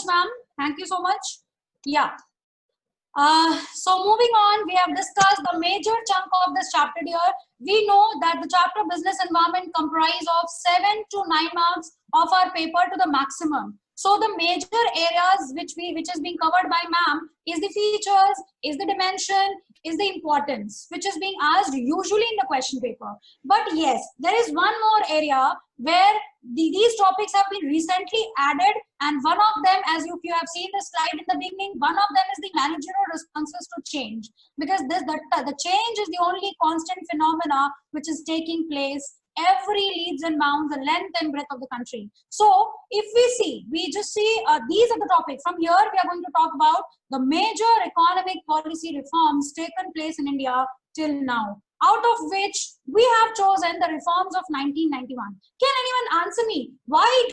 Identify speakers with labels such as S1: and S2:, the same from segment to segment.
S1: ma'am. Thank you so much. Yeah. So moving on, we have discussed the major chunk of this chapter here. We know that the chapter business environment comprise of 7 to 9 marks of our paper to the maximum. So the major areas which is being covered by ma'am is the features, is the dimension, is the importance, which is being asked usually in the question paper. But yes, there is one more area where these topics have been recently added, and one of them, as you have seen the slide in the beginning, one of them is the managerial responses to change, because the change is the only constant phenomena which is taking place every leaps and bounds the length and breadth of the country. So if we just see these are the topics. From here we are going to talk about the major economic policy reforms taken place in India till now, out of which we have chosen the reforms of 1991. Can anyone answer me why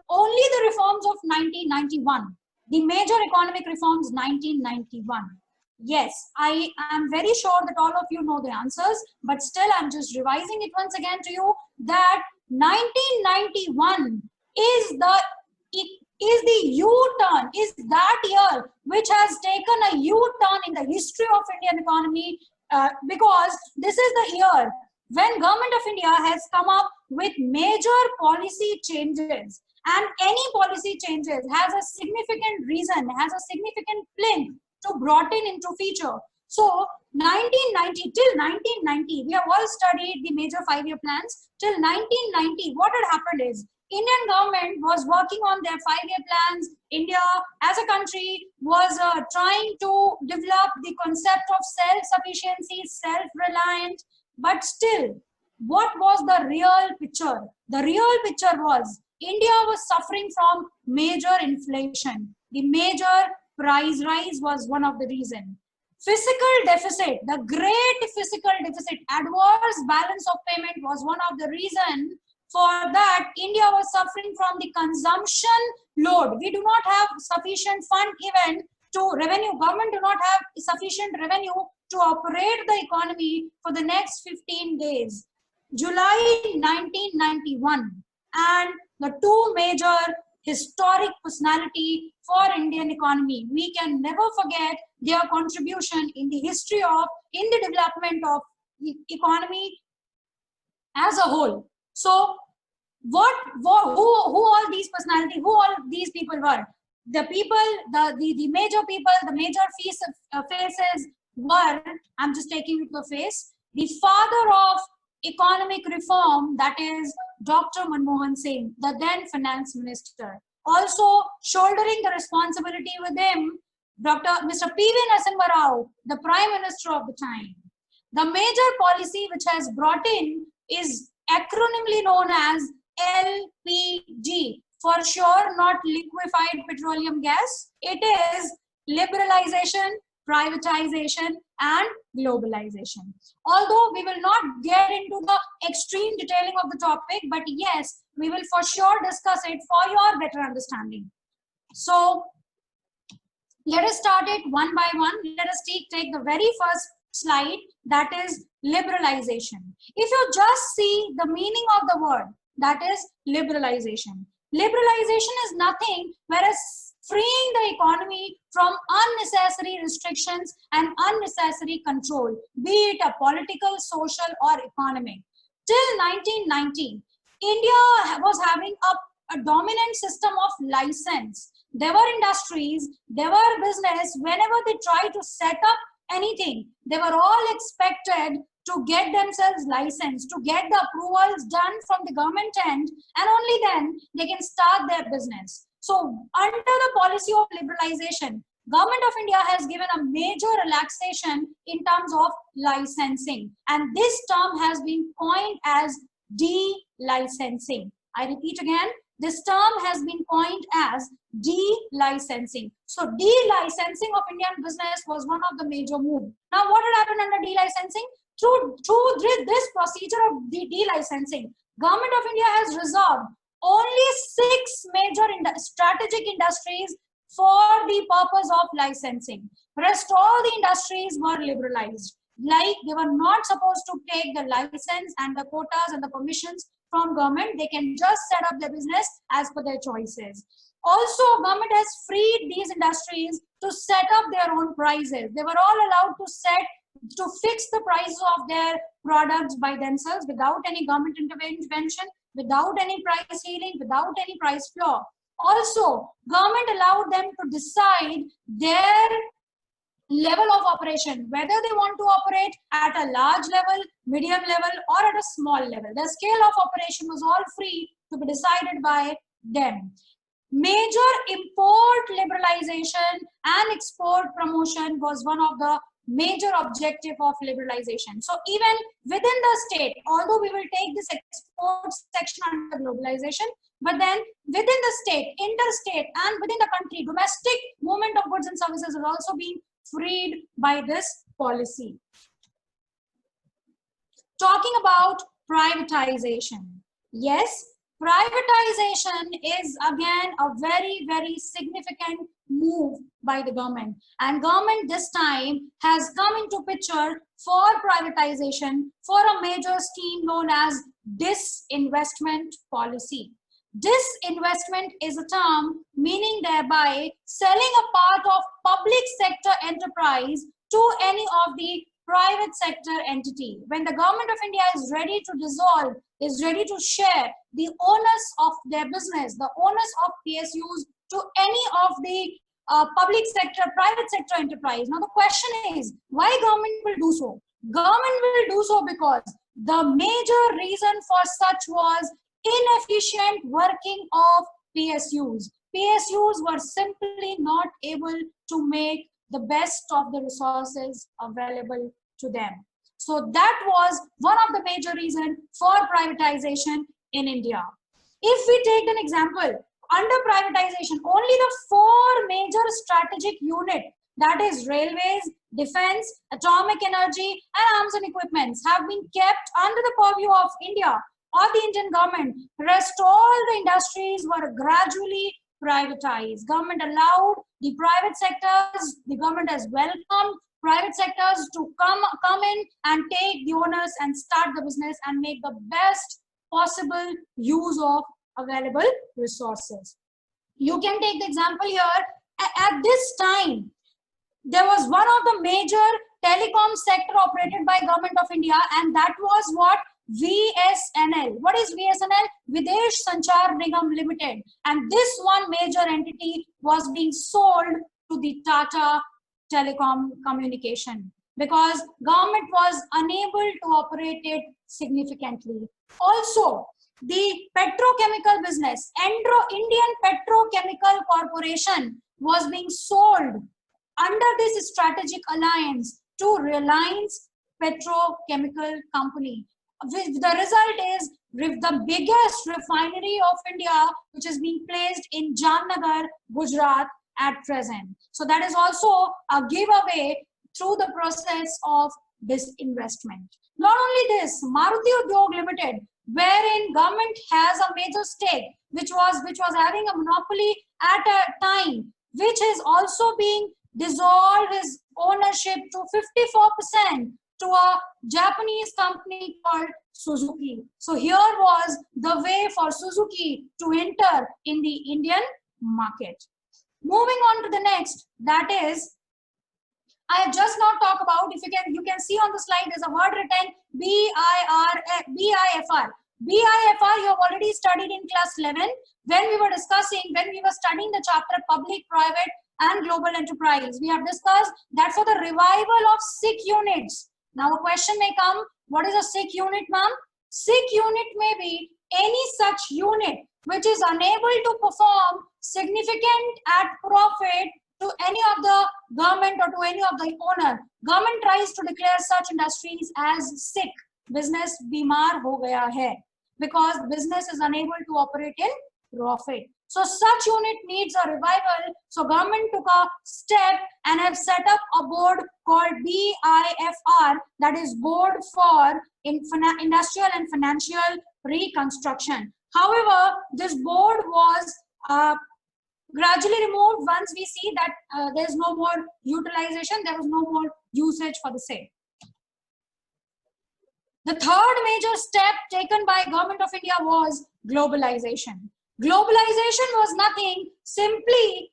S1: only the reforms of 1991, the major economic reforms 1991? Yes, I am very sure that all of you know the answers, but still I'm just revising it once again to you that 1991 is the U-turn, is that year which has taken a U-turn in the history of Indian economy, because this is the year when Government of India has come up with major policy changes, and any policy changes has a significant reason, has a significant plinth to brought into feature. So 1990 till 1990, we have all studied the major 5-year plans. Till 1990, what had happened is Indian government was working on their 5-year plans. India as a country was trying to develop the concept of self-sufficiency, self-reliant, but still, what was the real picture? The real picture was India was suffering from major inflation. The major price rise was one of the reasons. Fiscal deficit, the great fiscal deficit, adverse balance of payment was one of the reasons. For that, India was suffering from the consumption load. We do not have sufficient fund even to revenue. Government do not have sufficient revenue to operate the economy for the next 15 days. July 1991, and the two major historic personality for Indian economy. We can never forget their contribution in the history of, in the development of economy as a whole. So who all these personality, who all these people were? The people, the major people, the major faces were, I'm just taking it to the face, the father of economic reform, that is Dr. Manmohan Singh, the then finance minister. Also shouldering the responsibility with him, Mr. P.V. Narasimha Rao, the prime minister of the time. The major policy which has brought in is acronymically known as LPG, for sure not liquefied petroleum gas. It is liberalization, privatization, and globalization. Although we will not get into the extreme detailing of the topic, but yes, we will for sure discuss it for your better understanding. So let us start it one by one. Let us take the very first slide, that is liberalization. If you just see the meaning of the word, that is liberalization. Liberalization is nothing whereas freeing the economy from unnecessary restrictions and unnecessary control, be it a political, social, or economic. Till 1990, India was having a dominant system of license. There were industries, there were business, whenever they try to set up anything, they were all expected to get themselves licensed, to get the approvals done from the government end, and only then they can start their business. So under the policy of liberalization, Government of India has given a major relaxation in terms of licensing, and this term has been coined as de-licensing. I repeat again, this term has been coined as de-licensing. So de-licensing of Indian business was one of the major moves. Now what had happened under de-licensing? Through this procedure of de-licensing, Government of India has reserved only 6 major strategic industries for the purpose of licensing. Rest all the industries were liberalized. Like they were not supposed to take the license and the quotas and the permissions from government. They can just set up their business as per their choices. Also, government has freed these industries to set up their own prices. They were all allowed to fix the prices of their products by themselves without any government intervention, without any price ceiling, without any price floor. Also, government allowed them to decide their level of operation, whether they want to operate at a large level, medium level, or at a small level. The scale of operation was all free to be decided by them. Major import liberalization and export promotion was one of the major objective of liberalization. So even within the state, although we will take this export section under globalization, but then within the state, interstate, and within the country, domestic movement of goods and services is also being freed by this policy. Talking about privatization. Yes, privatization is again a very, very significant move by the government. And government this time has come into picture for privatization for a major scheme known as disinvestment policy. Disinvestment is a term meaning thereby selling a part of public sector enterprise to any of the private sector entity. When the government of India is ready to dissolve, is ready to share the onus of their business, the onus of PSUs to any of the public sector, private sector enterprise. Now the question is, why government will do so? Government will do so because the major reason for such was inefficient working of PSUs. PSUs were simply not able to make the best of the resources available to them. So that was one of the major reasons for privatization in India. If we take an example, under privatization, only the 4 major strategic units, that is railways, defense, atomic energy, and arms and equipments, have been kept under the purview of India or the Indian government. Rest all the industries were gradually privatized. Government allowed the private sectors, the government has welcomed private sectors to come in and take the owners and start the business and make the best possible use of available resources. You can take the example here. At this time, there was one of the major telecom sector operated by Government of India, and that was what? VSNL. What is VSNL? Videsh Sanchar Nigam Limited. And this one major entity was being sold to the Tata Telecom Communication because government was unable to operate it significantly. Also, the petrochemical business, Indian Petrochemical Corporation, was being sold under this strategic alliance to Reliance Petrochemical Company. The result is the biggest refinery of India, which is being placed in Jamnagar, Gujarat at present. So that is also a giveaway through the process of disinvestment. Not only this, Maruti Udyog Limited, wherein government has a major stake, which was having a monopoly at a time, which is also being dissolved his ownership to 54% to a Japanese company called Suzuki. So here was the way for Suzuki to enter in the Indian market. Moving on to the next, that is, I have just now talked about, if you can see on the slide, there's a word written BIFR. BIFR you have already studied in class 11 when we were studying the chapter Public, Private and Global Enterprise. We have discussed that for the revival of SIC units. Now a question may come, what is a SIC unit, ma'am? SIC unit may be any such unit which is unable to perform significant at profit to any of the government or to any of the owner. Government tries to declare such industries as SIC, business bimar ho gaya hai, because business is unable to operate in profit. So such unit needs a revival. So government took a step and have set up a board called BIFR, that is Board for Industrial and Financial Reconstruction. However, this board was gradually removed once we see that there's no more utilization, there was no more usage for the same. The third major step taken by Government of India was globalization. Globalization was nothing, simply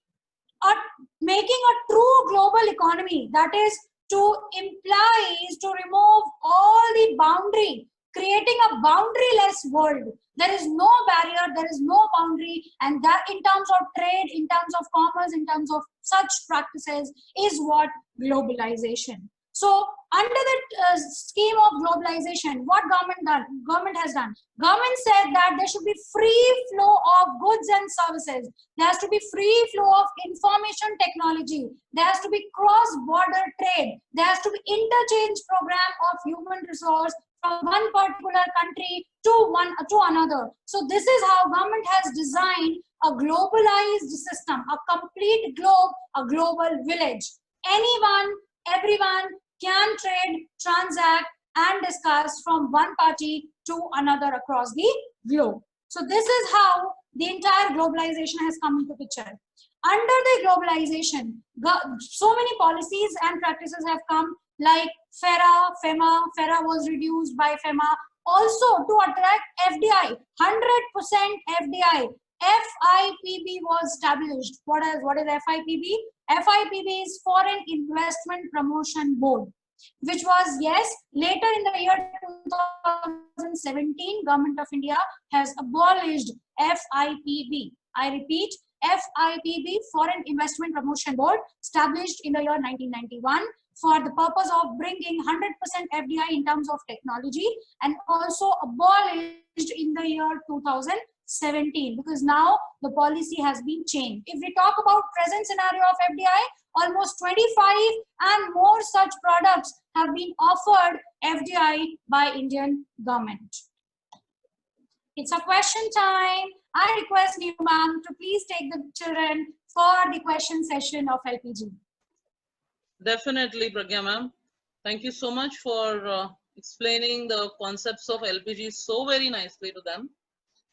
S1: making a true global economy, that is to implies to remove all the boundary, creating a boundaryless world. There is no barrier, there is no boundary, and that in terms of trade, in terms of commerce, in terms of such practices is what globalization. So under the scheme of globalization, what government has done, government said that there should be free flow of goods and services. There has to be free flow of information technology. There has to be cross-border trade. There has to be interchange program of human resource from one particular country to another. So this is how government has designed a globalized system, a complete globe, a global village. Anyone, everyone can trade, transact, and discuss from one party to another across the globe. So this is how the entire globalization has come into picture. Under the globalization, so many policies and practices have come, like FEMA was reduced by FEMA, also to attract FDI, 100% FDI. FIPB was established. What is FIPB? FIPB is Foreign Investment Promotion Board, which was, yes, later in the year 2017, Government of India has abolished FIPB. I repeat, FIPB, Foreign Investment Promotion Board, established in the year 1991 for the purpose of bringing 100% FDI in terms of technology, and also abolished in the year 2017, because now the policy has been changed. If we talk about present scenario of FDI, almost 25 and more such products have been offered FDI by Indian government. It's a question time. I request you, ma'am, to please take the children for the question session of LPG.
S2: Definitely, Pragya ma'am. Thank you so much for explaining the concepts of LPG so very nicely to them.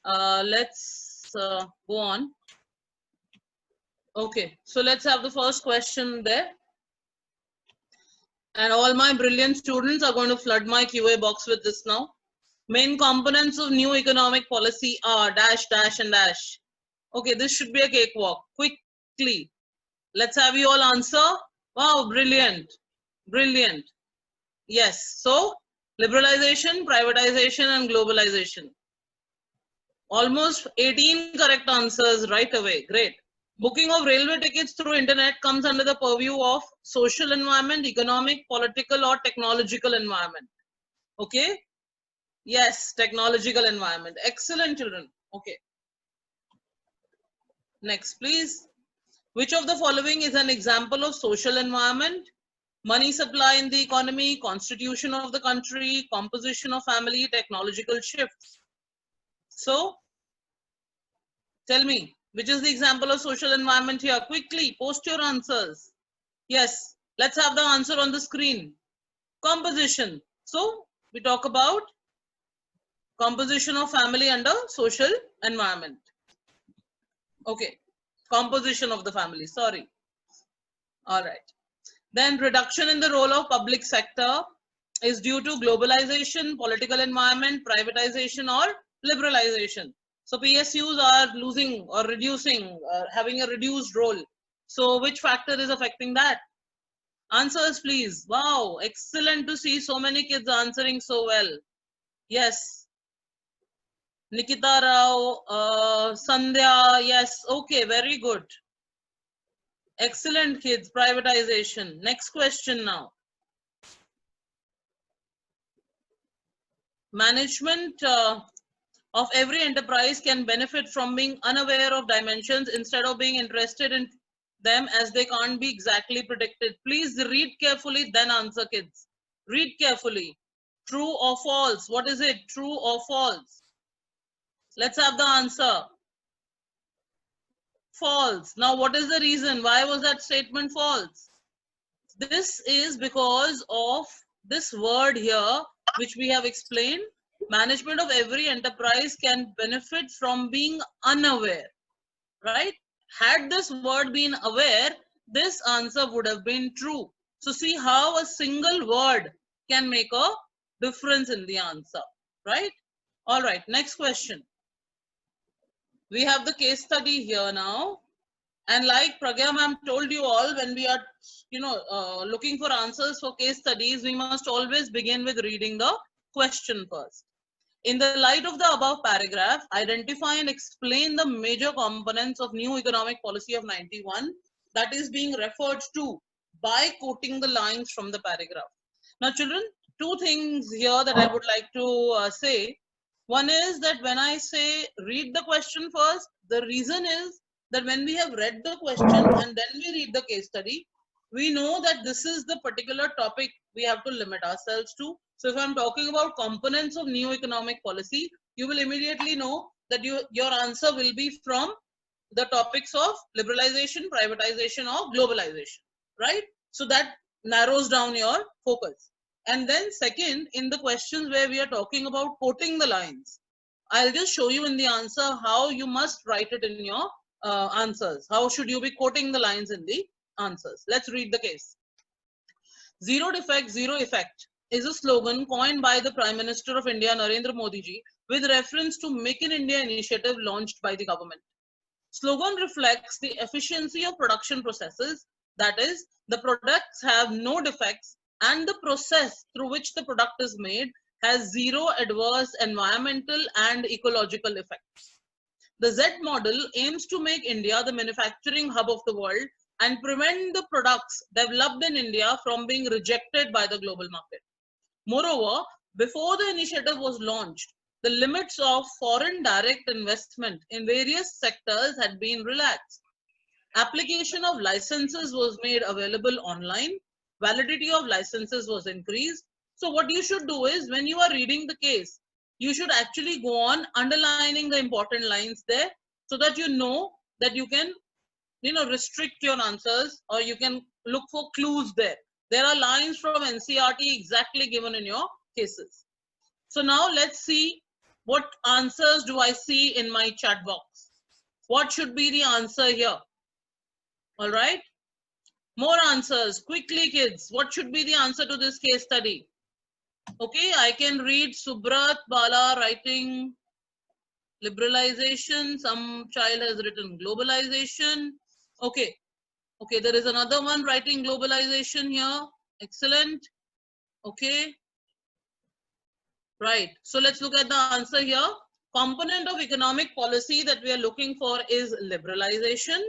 S2: Let's go on. Okay, so let's have the first question there. And all my brilliant students are going to flood my QA box with this now. Main components of new economic policy are dash, dash, and dash. Okay, this should be a cakewalk. Quickly, let's have you all answer. Wow, brilliant, brilliant. Yes, so liberalization, privatization, and globalization. Almost 18 correct answers right away. Great. Booking of railway tickets through internet comes under the purview of social environment, economic, political, or technological environment. Okay. Yes, technological environment. Excellent, children. Okay. Next, please. Which of the following is an example of social environment? Money supply in the economy, constitution of the country, composition of family, technological shifts. So, tell me, which is the example of social environment here? Quickly, post your answers. Yes, let's have the answer on the screen. Composition. So, we talk about composition of family under social environment. Okay, composition of the family, sorry. All right. Then reduction in the role of public sector is due to globalization, political environment, privatization, or liberalization. So PSUs are losing or reducing, having a reduced role. So which factor is affecting that? Answers, please. Wow, excellent to see so many kids answering so well. Yes. Nikita Rao, Sandhya, yes, okay, very good. Excellent, kids. Privatization. Next question now. Management of every enterprise can benefit from being unaware of dimensions instead of being interested in them, as they can't be exactly predicted. Please read carefully, then answer, kids. Read carefully. True or false? What is it? True or false? Let's have the answer. False. Now, what is the reason? Why was that statement false? This is because of this word here, which we have explained. Management of every enterprise can benefit from being unaware, right? Had this word been aware, this answer would have been true. So see how a single word can make a difference in the answer, right? All right, next question. We have the case study here now. And like Pragya ma'am told you all, when we are, looking for answers for case studies, we must always begin with reading the question first. In the light of the above paragraph, identify and explain the major components of new economic policy of 91 that is being referred to by quoting the lines from the paragraph. Now, children, two things here that I would like to say. One is that when I say read the question first, the reason is that when we have read the question and then we read the case study, we know that this is the particular topic we have to limit ourselves to. So if I'm talking about components of new economic policy, you will immediately know that your answer will be from the topics of liberalization, privatization, or globalization, right? So that narrows down your focus. And then second, in the questions where we are talking about quoting the lines, I'll just show you in the answer how you must write it in your answers. How should you be quoting the lines in the answers? Let's read the case. Zero defect, zero effect is a slogan coined by the Prime Minister of India, Narendra Modi ji, with reference to Make in India initiative launched by the government. Slogan reflects the efficiency of production processes, that is, the products have no defects and the process through which the product is made has zero adverse environmental and ecological effects. The Z model aims to make India the manufacturing hub of the world and prevent the products developed in India from being rejected by the global market. Moreover, before the initiative was launched, the limits of foreign direct investment in various sectors had been relaxed. Application of licenses was made available online. Validity of licenses was increased. So what you should do is, when you are reading the case, you should actually go on underlining the important lines there so that you know that you can, restrict your answers, or you can look for clues there. There are lines from NCERT exactly given in your cases. So now let's see what answers do I see in my chat box. What should be the answer here? All right. More answers. Quickly, kids. What should be the answer to this case study? Okay, I can read Subrat Bala writing liberalization. Some child has written globalization. Okay. Okay, there is another one writing globalization here. Excellent. Okay. Right. So let's look at the answer here. Component of economic policy that we are looking for is liberalization.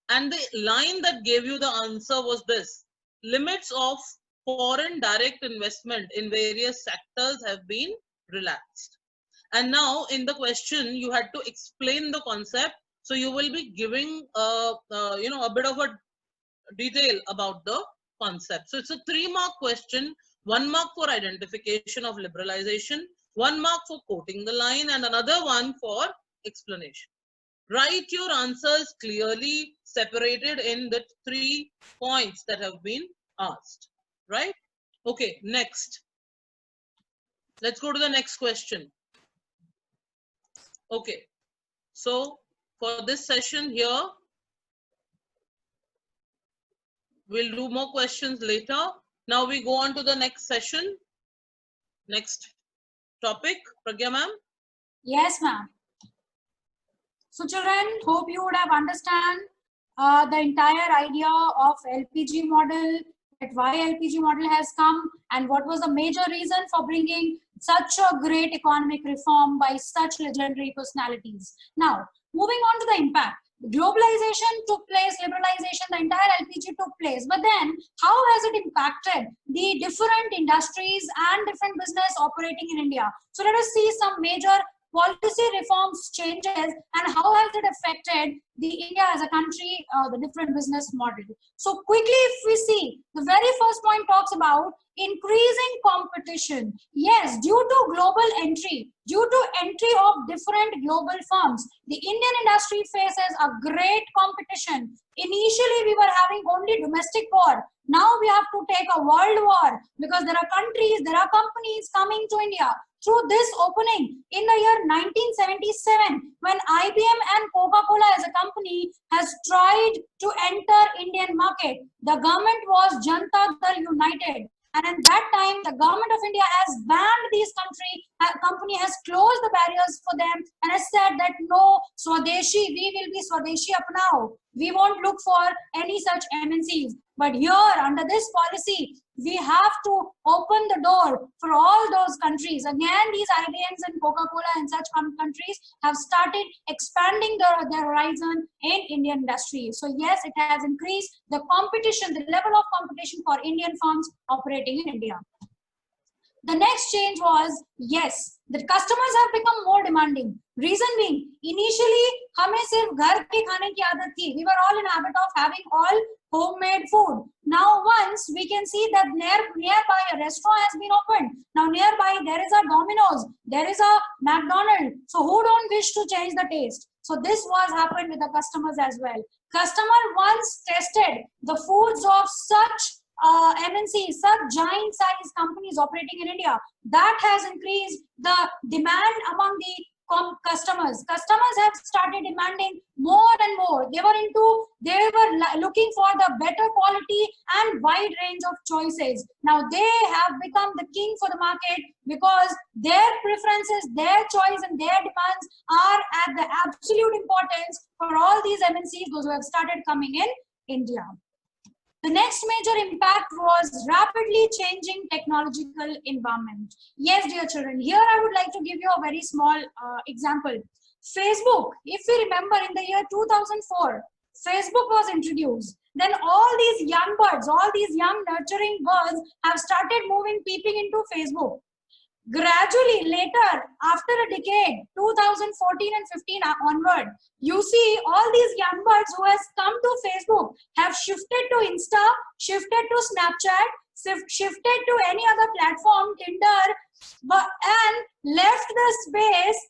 S2: And the line that gave you the answer was this: limits of foreign direct investment in various sectors have been relaxed. And now in the question, you had to explain the concept. So you will be giving a bit of a detail about the concept. So it's a 3-mark question, 1 mark for identification of liberalization, 1 mark for quoting the line, and another one for explanation. Write your answers clearly separated in the 3 points that have been asked, right? Okay, next. Let's go to the next question. Okay, so for this session here, we'll do more questions later. Now we go on to the next session. Next topic, Pragya ma'am.
S1: Yes, ma'am. So children, hope you would have understand the entire idea of LPG model, that why LPG model has come and what was the major reason for bringing such a great economic reform by such legendary personalities. Now, moving on to the impact. Globalization took place, liberalization, the entire LPG took place. But then, how has it impacted the different industries and different business operating in India? So let us see some major policy reforms changes and how has it affected the India as a country, the different business model. So quickly, if we see, the very first point talks about increasing competition. Yes, due to global entry, due to entry of different global firms, the Indian industry faces a great competition. Initially, we were having only domestic war. Now we have to take a world war because there are countries, there are companies coming to India. Through this opening in the year 1977, when IBM and Coca-Cola as a company has tried to enter Indian market, the government was Janata Dal United. And at that time, the government of India has banned these company has closed the barriers for them and has said that no, Swadeshi, we will be Swadeshi apnao. We won't look for any such MNCs. But here, under this policy, we have to open the door for all those countries. Again, these IBMs and Coca-Cola and such countries have started expanding their horizon in Indian industry. So yes, it has increased the competition, the level of competition for Indian firms operating in India. The next change was, yes, the customers have become more demanding. Reason being, initially, हमें सिर्फ घर के खाने की आदत थी. We were all in habit of having all homemade food. Now, once we can see that nearby a restaurant has been opened. Now, nearby there is a Domino's, there is a McDonald's. So, who don't wish to change the taste? So, this was happened with the customers as well. Customer once tested the foods of such MNCs, such giant size companies operating in India. That has increased the demand among the customers. Customers have started demanding more and more. They were looking for the better quality and wide range of choices. Now they have become the king for the market because their preferences, their choice and their demands are at the absolute importance for all these MNCs, those who have started coming in India. The next major impact was rapidly changing technological environment. Yes, dear children, here I would like to give you a very small example. Facebook, if we remember in the year 2004, Facebook was introduced. Then all these young birds, all these young nurturing birds have started peeping into Facebook. Gradually later, after a decade, 2014 and 15 onward, you see all these young birds who has come to Facebook have shifted to Insta, shifted to Snapchat, shifted to any other platform, Tinder, and left the space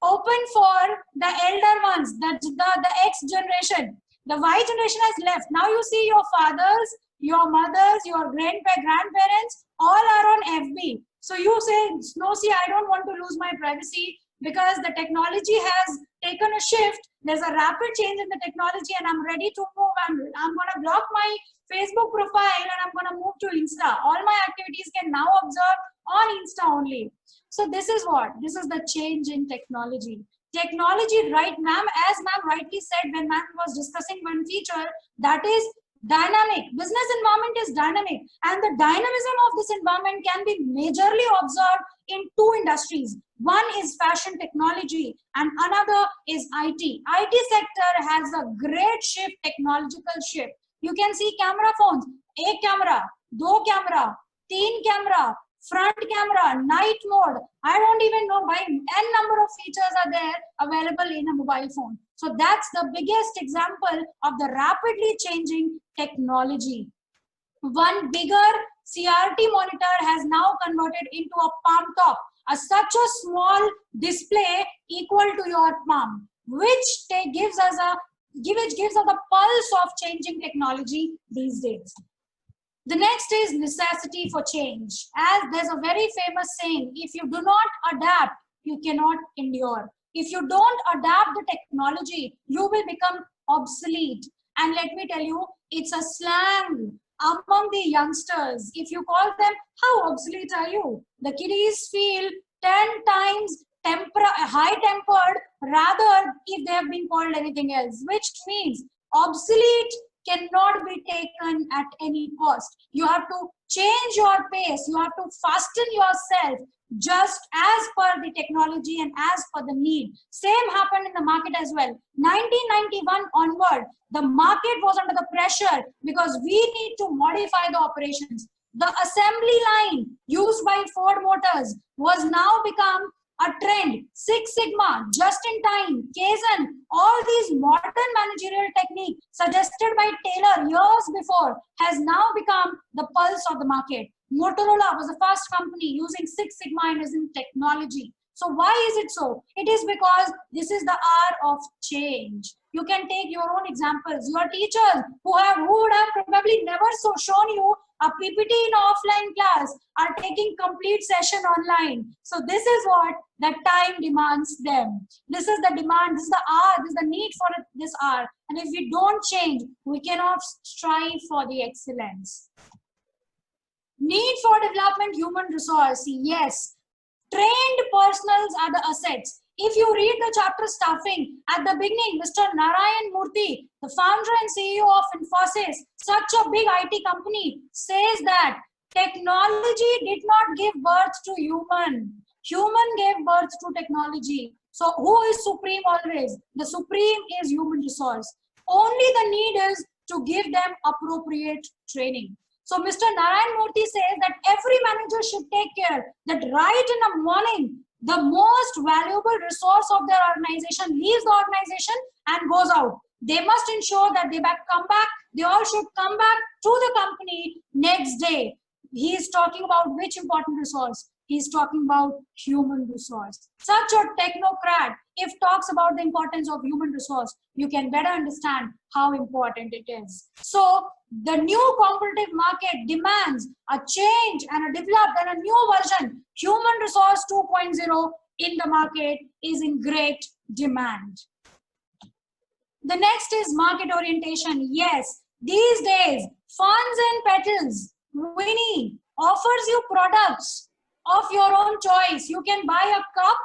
S1: open for the elder ones, the X generation. The Y generation has left. Now you see your fathers, your mothers, your grandparents, all are on FB. So you say, no, see, I don't want to lose my privacy because the technology has taken a shift. There's a rapid change in the technology and I'm ready to move. I'm going to block my Facebook profile and I'm going to move to Insta. All my activities can now observe on Insta only. So this is what? This is the change in technology. Technology, right, ma'am, as ma'am rightly said when ma'am was discussing one feature, that is dynamic. Business environment is dynamic and the dynamism of this environment can be majorly observed in two industries. One is fashion technology and another is IT. IT sector has a great shift, technological shift. You can see camera phones, एक camera, दो camera, तीन camera, front camera, night mode. I don't even know why n number of features are there available in a mobile phone. So that's the biggest example of the rapidly changing technology. One bigger CRT monitor has now converted into a palm top, such a small display equal to your palm, which gives us the pulse of changing technology these days. The next is necessity for change. As there's a very famous saying, if you do not adapt, you cannot endure. If you don't adapt the technology, you will become obsolete. And let me tell you, it's a slang among the youngsters. If you call them, how obsolete are you? The kiddies feel 10 times high-tempered rather if they have been called anything else, which means obsolete cannot be taken at any cost. You have to change your pace. You have to fasten yourself just as per the technology and as per the need. Same happened in the market as well. 1991 onward, the market was under the pressure because we need to modify the operations. The assembly line used by Ford Motors was now become a trend. Six Sigma, just in time, Kaizen, all these modern managerial techniques suggested by Taylor years before has now become the pulse of the market. Motorola was the first company using Six Sigma in its technology. So why is it so? It is because this is the hour of change. You can take your own examples. Your teachers who would have probably never shown you a PPT in offline class are taking complete session online. So this is what the time demands them. This is the demand, this is the hour, this is the need for this hour. And if we don't change, we cannot strive for the excellence. Need for development human resource. Yes. Trained personals are the assets. If you read the chapter staffing, at the beginning, Mr. Narayan Murthy, the founder and CEO of Infosys, such a big IT company, says that technology did not give birth to human. Human gave birth to technology. So who is supreme always? The supreme is human resource. Only the need is to give them appropriate training. So Mr. Narayan Murthy says that every manager should take care that right in the morning, the most valuable resource of their organization leaves the organization and goes out. They must ensure that come back. They all should come back to the company next day. He is talking about which important resource? He is talking about human resource. Such a technocrat, if talks about the importance of human resource, you can better understand how important it is. So the new competitive market demands a change and a developed and a new version. Human resource 2.0 in the market is in great demand. The next is market orientation. Yes, these days, Funds and Petals, Winnie offers you products of your own choice. You can buy a cup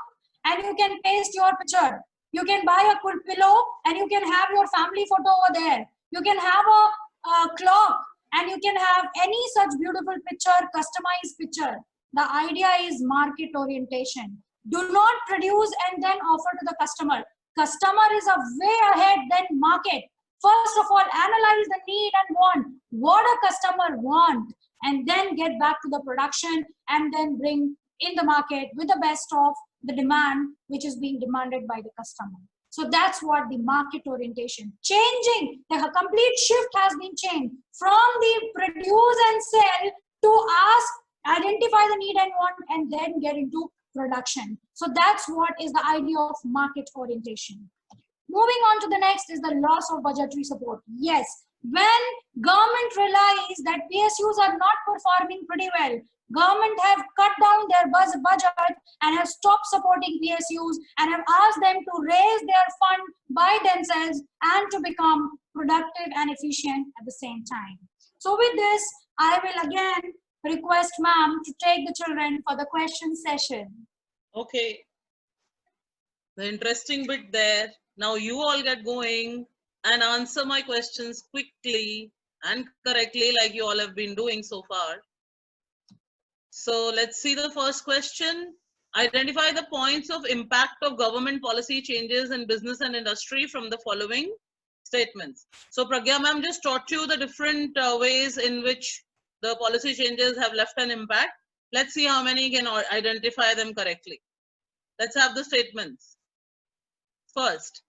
S1: and you can paste your picture. You can buy a cool pillow and you can have your family photo over there. You can have a clock and you can have any such beautiful picture, customized picture. The idea is market orientation. Do not produce and then offer to the customer. Customer is a way ahead than market. First of all, analyze the need and want. What a customer want, and then get back to the production and then bring in the market with the best of the demand which is being demanded by the customer. So that's what the market orientation. Changing, the complete shift has been changed from the produce and sell to ask, identify the need and want, and then get into production. So that's what is the idea of market orientation. Moving on to the next is the loss of budgetary support. Yes, when government realize that PSUs are not performing pretty well, government have cut down their budget and have stopped supporting PSUs and have asked them to raise their fund by themselves and to become productive and efficient at the same time. So with this, I will again request ma'am to take the children for the question session.
S2: Okay. The interesting bit there. Now you all get going and answer my questions quickly and correctly like you all have been doing so far. So let's see the first question. Identify the points of impact of government policy changes in business and industry from the following statements. So Pragya ma'am just taught you the different ways in which the policy changes have left an impact. Let's see how many can identify them correctly. Let's have the statements. First,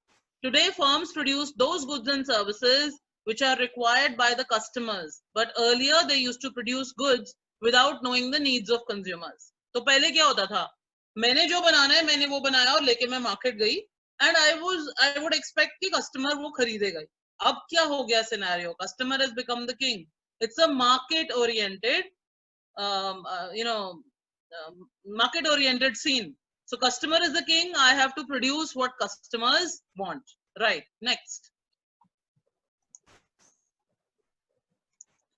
S2: today firms produce those goods and services which are required by the customers, but earlier they used to produce goods without knowing the needs of consumers. तो पहले क्या होता था? मैंने जो बनाना है मैंने वो बनाया और लेके मैं मार्केट गई and I would expect कि customer वो खरीदेगा. अब क्या हो गया scenario? Customer has become the king. It's a market oriented market oriented scene. So customer is the king. I have to produce what customers want. Right. Next.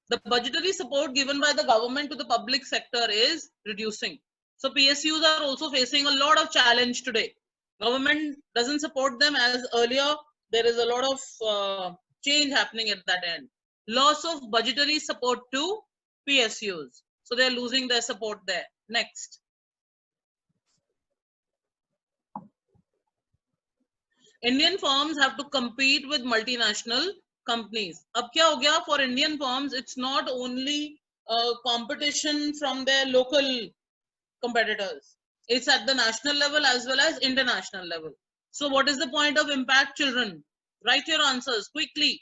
S2: The budgetary support given by the government to the public sector is reducing. So PSUs are also facing a lot of challenge today. Government doesn't support them as earlier. There is a lot of change happening at that end. Loss of budgetary support to PSUs. So they're losing their support there. Next. Indian firms have to compete with multinational companies. Ab kya ho gaya? For Indian firms, it's not only competition from their local competitors. It's at the national level as well as international level. So what is the point of impact, children? Write your answers quickly.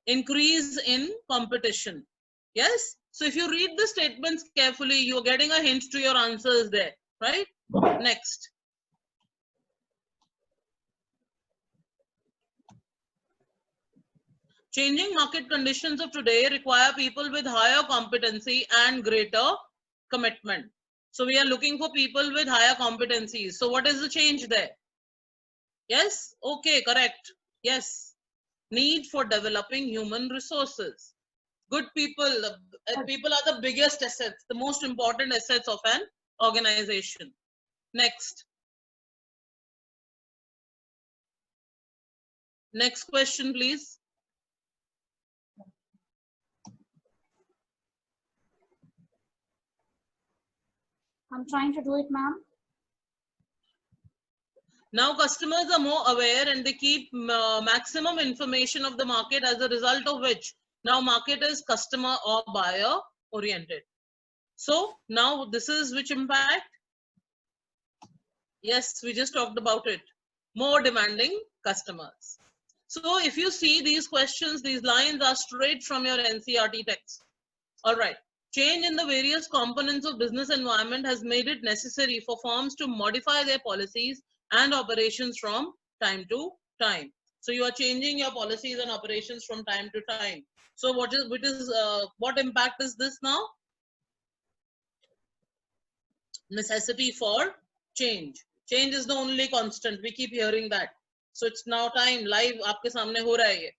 S2: Increase in competition. Yes? So if you read the statements carefully, you're getting a hint to your answers there, right? Next. Changing market conditions of today require people with higher competency and greater commitment. So we are looking for people with higher competencies. So what is the change there? Yes? Okay, correct. Yes. Need for developing human resources. Good people, people are the biggest assets, the most important assets of an organization. Next. Next question, please.
S1: I'm trying to do it, ma'am.
S2: Now customers are more aware and they keep maximum information of the market, as a result of which now market is customer or buyer oriented. So now this is which impact? Yes, we just talked about it. More demanding customers. So if you see these questions, these lines are straight from your NCERT text. All right. Change in the various components of business environment has made it necessary for firms to modify their policies and operations from time to time. So you are changing your policies and operations from time to time. So what impact is this now? Necessity for change. Change is the only constant. We keep hearing that. So it's now time. Live आपके सामने हो रहा है ये.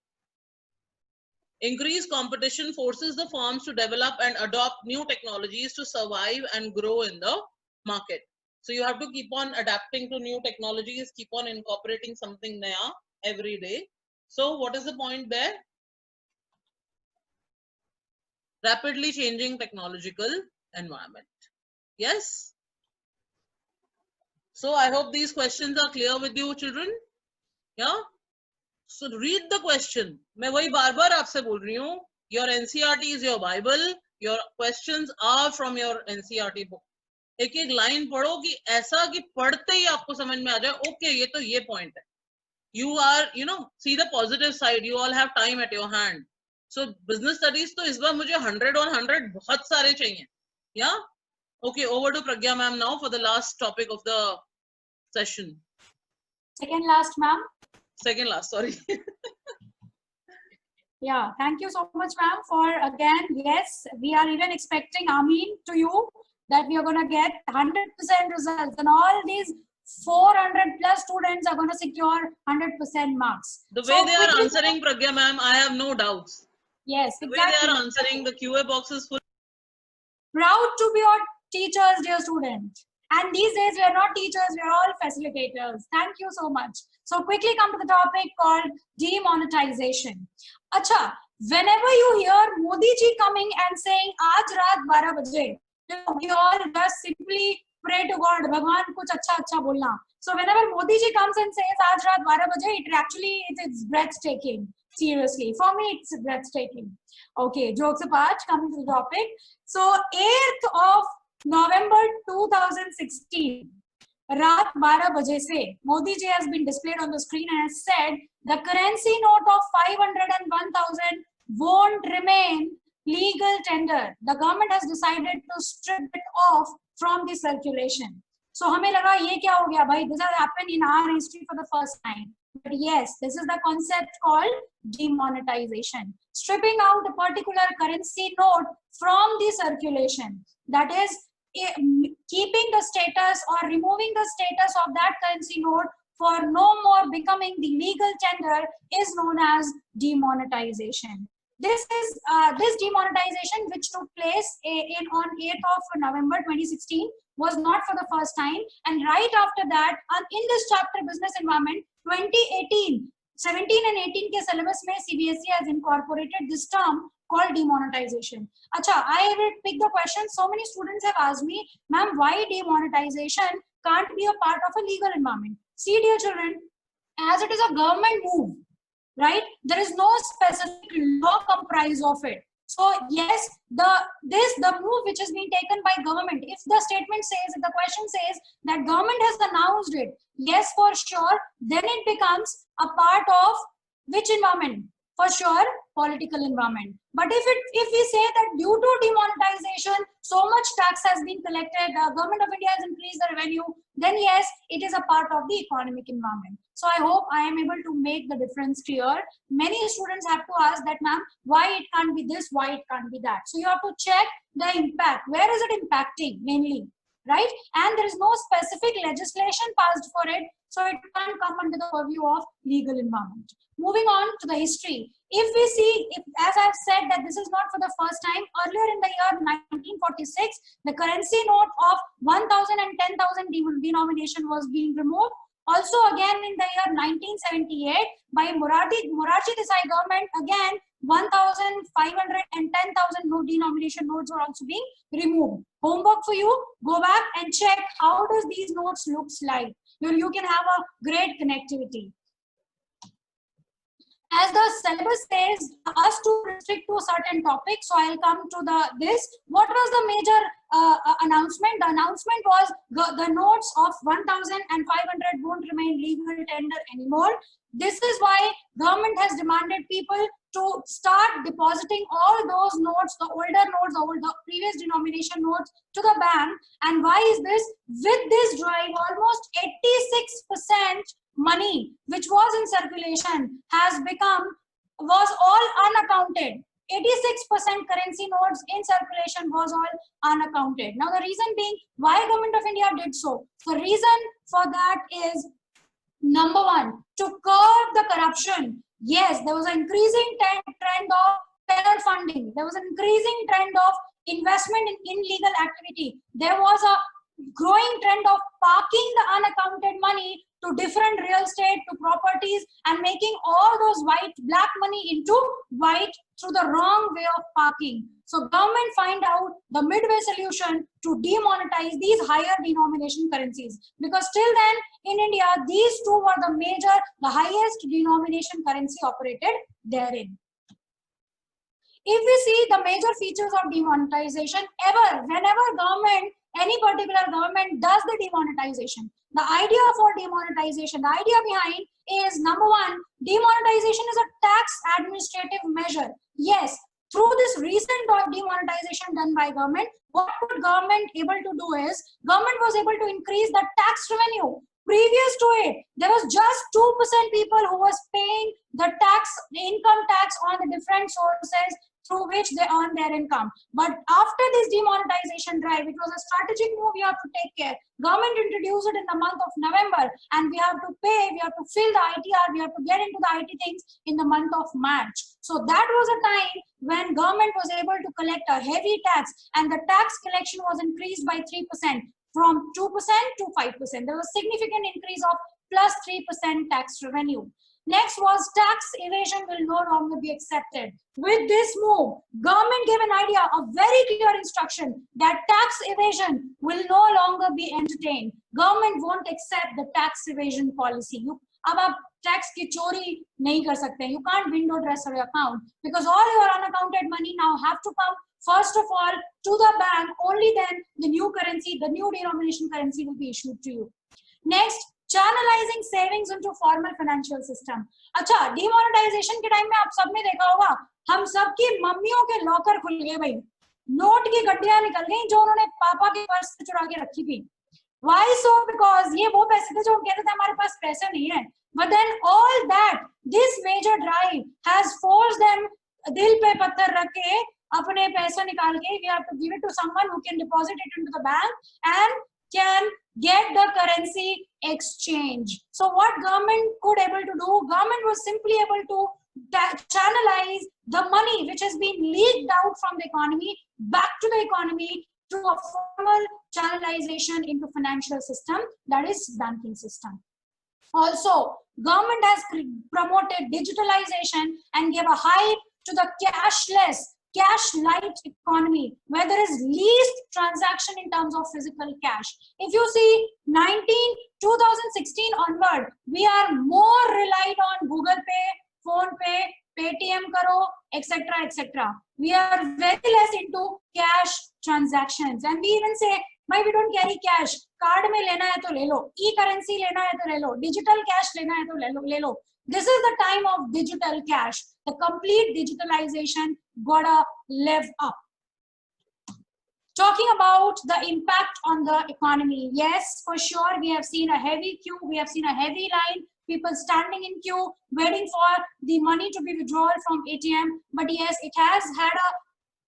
S2: Increased competition forces the firms to develop and adopt new technologies to survive and grow in the market. So you have to keep on adapting to new technologies, keep on incorporating something new every day. So what is the point there? Rapidly changing technological environment. Yes? So I hope these questions are clear with you, children. Yeah? So read the question. मैं वही बार-बार आपसे बोल रही हूँ. Your NCERT is your Bible. Your questions are from your NCERT book. एक-एक line पढ़ो कि ऐसा कि पढ़ते ही आपको समझ में आ जाए. Okay, ये तो ये point है. You are, see the positive side. You all have time at your hand. So business studies तो इस बार मुझे 100 on 100 बहुत सारे चाहिए. Yeah? Okay, over to Pragya ma'am now for the last topic of the session.
S1: Second last, ma'am.
S2: Second last, sorry.
S1: Yeah, thank you so much, ma'am, for again, yes, we are even expecting Amin to you that we are going to get 100% results and all these 400 plus students are going to secure 100% marks.
S2: The way they are answering, Pragya ma'am, I have no doubts.
S1: Yes,
S2: exactly. The way they are answering, the QA box is full.
S1: Proud to be your teachers, dear students. And these days, we are not teachers, we are all facilitators. Thank you so much. So quickly come to the topic called demonetization. Acha, whenever you hear Modi ji coming and saying, Aaj raat 12 baje, we all just simply pray to God, Bhagwan kuch acha bolna. So whenever Modi ji comes and says, Aaj raat 12 baje, it's breathtaking. Seriously, for me, it's breathtaking. Okay, jokes apart, coming to the topic. So 8th of November 2016, Raat 12 baje se, Modi ji has been displayed on the screen and has said the currency note of 500 and 1000 won't remain legal tender. The government has decided to strip it off from the circulation. So हमें लगा ये क्या हो गया भाई? This has happened in our history for the first time. But yes, this is the concept called demonetization. Stripping out a particular currency note from the circulation. That is, keeping the status or removing the status of that currency note for no more becoming the legal tender is known as demonetization. This is this demonetization, which took place on 8th of November 2016, was not for the first time. And right after that, in this chapter, business environment, 2018, 17 and 18 के syllabus में CBSE has incorporated this term called demonetization. Acha, I will pick the question. So many students have asked me, ma'am, why demonetization can't be a part of a legal environment? See, dear children, as it is a government move, right? There is no specific law comprised of it. So yes, the move which is being taken by government, if the statement says, if the question says that government has announced it, yes, for sure, then it becomes a part of which environment? For sure, political environment. But if we say that due to demonetization, so much tax has been collected, the government of India has increased the revenue, then yes, it is a part of the economic environment. So I hope I am able to make the difference clear. Many students have to ask that, ma'am, why it can't be this, why it can't be that. So you have to check the impact. Where is it impacting mainly? right? And there is no specific legislation passed for it, so it can't come under the purview of legal environment. Moving on to the history. If we see, as I've said, that this is not for the first time. Earlier in the year 1946, the currency note of 1,000 and 10,000 denomination was being removed. Also, again in the year 1978, by Morarji Desai government, again 1,500 and 10,000 denomination notes are also being removed. Homework for you: go back and check how does these notes looks like. You can have a great connectivity. As the syllabus says us to restrict to a certain topic, so I'll come to this. What was the major announcement? The announcement was the notes of 1,000 and 500 won't remain legal tender anymore. This is why government has demanded people to start depositing all those notes, the older notes, the previous denomination notes, to the bank. And why is this? With this drive, almost 86% money which was in circulation was all unaccounted. 86% currency notes in circulation was all unaccounted. Now the reason being why Government of India did so. The reason for that is, number one, to curb the corruption. Yes, there was an increasing trend of terror funding. There was an increasing trend of investment in illegal activity. There was a growing trend of parking the unaccounted money to different real estate, to properties, and making all those black money into white through the wrong way of parking. So government find out the midway solution to demonetize these higher denomination currencies, because till then in India these two were the highest denomination currency operated therein. If we see the major features of demonetization, whenever any particular government does the demonetization, the idea for demonetization, the idea behind is, number one, demonetization is a tax administrative measure. Yes, through this recent demonetization done by government, what could government able to do is, government was able to increase the tax revenue. Previous to it, there was just 2% people who was paying the income tax on the different sources through which they earn their income. But after this demonetization drive, it was a strategic move we have to take care. Government introduced it in the month of November, and we have to pay, we have to fill the ITR, we have to get into the IT things in the month of March. So that was a time when government was able to collect a heavy tax, and the tax collection was increased by 3%, from 2% to 5%. There was a significant increase of plus 3% tax revenue. Next was tax evasion will no longer be accepted. With this move, government gave an idea, a very clear instruction, that tax evasion will no longer be entertained. Government won't accept the tax evasion policy. अब आप tax की चोरी नहीं कर सकते. You can't window dress your account, because all your unaccounted money now have to come first of all to the bank. Only then the new currency, the new denomination currency will be issued to you. Next, channelizing savings into formal financial system. अच्छा, demonetization के time में आप सब ने देखा होगा, हम सबकी मम्मियों के लॉकर खुल गए भाई, नोट की गड्डियां निकल गई जो उन्होंने पापा के पर्स से चुरा के रखी थी. Why so? Because ये वो पैसे थे जो हम कहते थे हमारे पास पैसे नहीं है. But then all that, this major drive has forced them, दिल पे पत्थर रख के अपने पैसे निकाल के, we have to give it to someone who can deposit it into the bank and can get the currency exchange. So what government could able to do? Government was simply able to channelize the money which has been leaked out from the economy back to the economy through a formal channelization into financial system, that is banking system. Also, government has promoted digitalization and gave a hype to the cashless, cash-light economy, where there is least transaction in terms of physical cash. If you see 2016 onward, we are more relied on Google Pay, Phone Pay, Paytm karo, etc., etc. We are very less into cash transactions, and we even say, "Why we don't carry cash? Card में लेना है तो ले लो, e-currency लेना है तो ले लो, digital cash लेना है तो ले लो." This is the time of digital cash. The complete digitalization gotta live up. Talking about the impact on the economy, yes, for sure, we have seen a heavy queue, we have seen a heavy line, people standing in queue, waiting for the money to be withdrawn from ATM. But yes, it has had a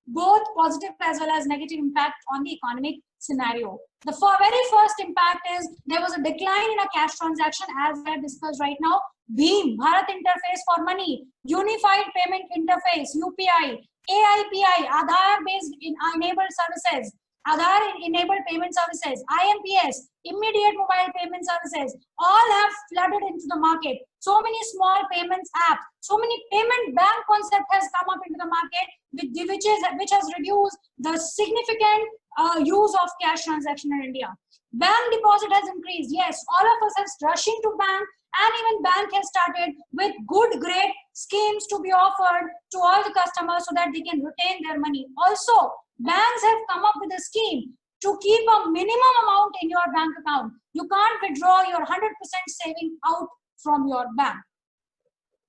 S1: both positive as well as negative impact on the economic scenario. The very first impact is there was a decline in a cash transaction, as I have discussed right now. BHIM, Bharat Interface for Money, Unified Payment Interface, UPI, AIPI, Aadhaar-based enabled services, Aadhaar-enabled payment services, IMPS, immediate mobile payment services, all have flooded into the market. So many small payments apps, so many payment bank concept has come up into the market, which has reduced the significant use of cash transaction in India. Bank deposit has increased. Yes, all of us are rushing to bank, and even bank has started with good, great schemes to be offered to all the customers so that they can retain their money. Also, banks have come up with a scheme to keep a minimum amount in your bank account. You can't withdraw your 100% saving out from your bank.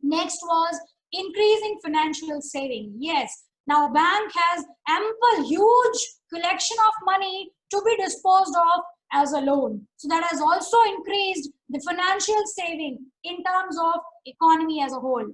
S1: Next was increasing financial saving. Yes, now bank has ample, huge collection of money to be disposed of as a loan. So that has also increased the financial saving in terms of economy as a whole.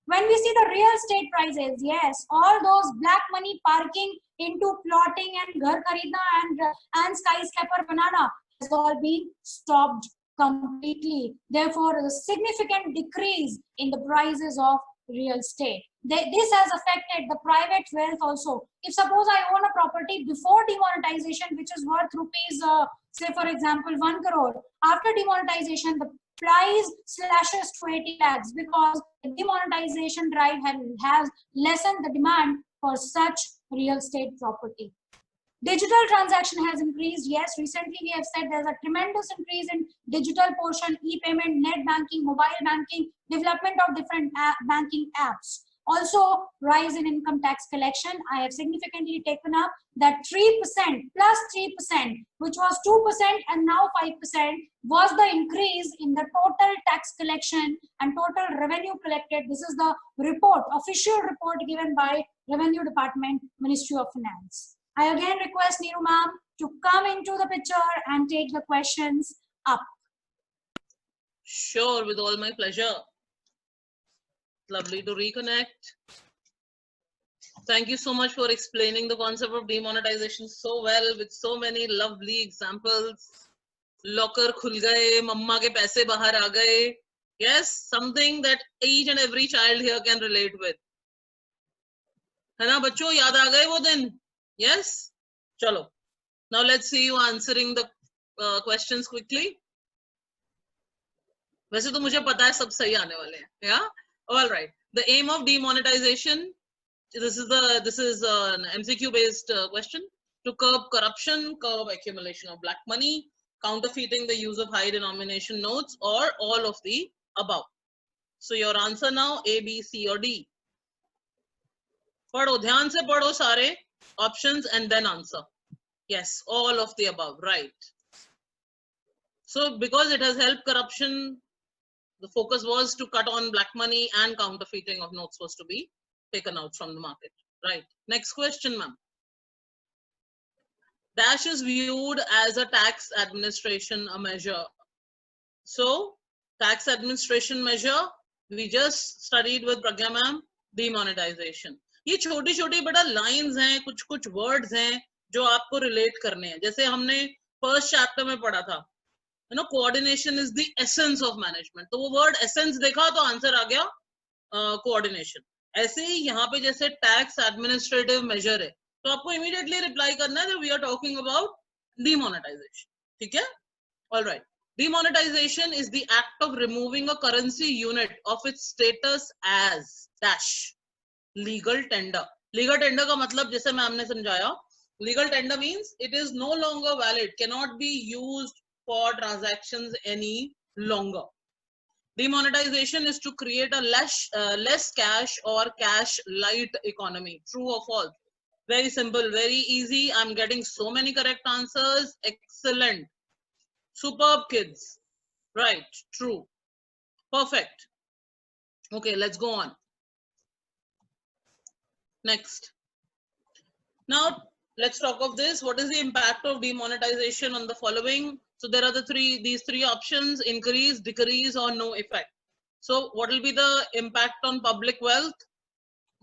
S1: When we see the real estate prices, yes, all those black money parking into plotting and ghar kharidna and skyscraper banana has all been stopped completely. Therefore, a significant decrease in the prices of real estate. This has affected the private wealth also. If suppose I own a property before demonetization, which is worth rupees, say for example, 1 crore, after demonetization, the price slashes to 80 lakhs because the demonetization drive has lessened the demand for such real estate property. Digital transaction has increased. Yes, recently we have said there's a tremendous increase in digital portion, e-payment, net banking, mobile banking, development of different banking apps. Also, rise in income tax collection. I have significantly taken up that 3% plus 3%, which was 2% and now 5%, was the increase in the total tax collection and total revenue collected. This is the report, official report given by Revenue Department, Ministry of Finance. I again request Neeru ma'am to come into the picture and take the questions up.
S2: Sure, with all my pleasure. Lovely to reconnect. Thank you so much for explaining the concept of demonetization so well with so many lovely examples. Locker khul gaye, mamma ke paise bahar aa gaye. Yes, something that each and every child here can relate with. है ना बच्चों, याद आ गए वो दिन? Yes? Chalo. Now let's see you answering the questions quickly. वैसे तो मुझे पता है सब सही आने वाले हैं. Yeah? All right. The aim of demonetization, this is an MCQ based question, to curb corruption, curb accumulation of black money, counterfeiting the use of high denomination notes, or all of the above. So your answer now, A, B, C or D. पढ़ो, ध्यान से पढ़ो सारे options and then answer. Yes, all of the above, right. So because it has helped corruption, the focus was to cut on black money and counterfeiting of notes was to be taken out from the market. Right. Next question, ma'am. Dash is viewed as a tax administration measure. So tax administration measure, we just studied with Pragya ma'am, demonetization. ये छोटी छोटी बड़ा lines हैं, कुछ कुछ words हैं जो आपको रिलेट करने हैं. जैसे हमने फर्स्ट चैप्टर में पढ़ा था, you know, coordination is the essence of management. तो वो वर्ड essence देखा तो आंसर आ गया coordination. ऐसे ही यहाँ पे जैसे टैक्स एडमिनिस्ट्रेटिव मेजर है तो आपको इमीडिएटली रिप्लाई करना है that we are talking about demonetization. ठीक है? All right. Demonetization is the act of removing a currency unit of its status as dash legal tender. Legal tender का मतलब जैसे मैम ने समझाया, legal tender means it is no longer valid, cannot be used for transactions any longer. Demonetization is to create a less cash or cash light economy. True or false? Very simple, very easy. I'm getting so many correct answers. Excellent. Superb, kids. Right. True. Perfect. Okay, let's go on. Next. Now, let's talk of this. What is the impact of demonetization on the following? So there are these three options: increase, decrease, or no effect. So what will be the impact on public wealth?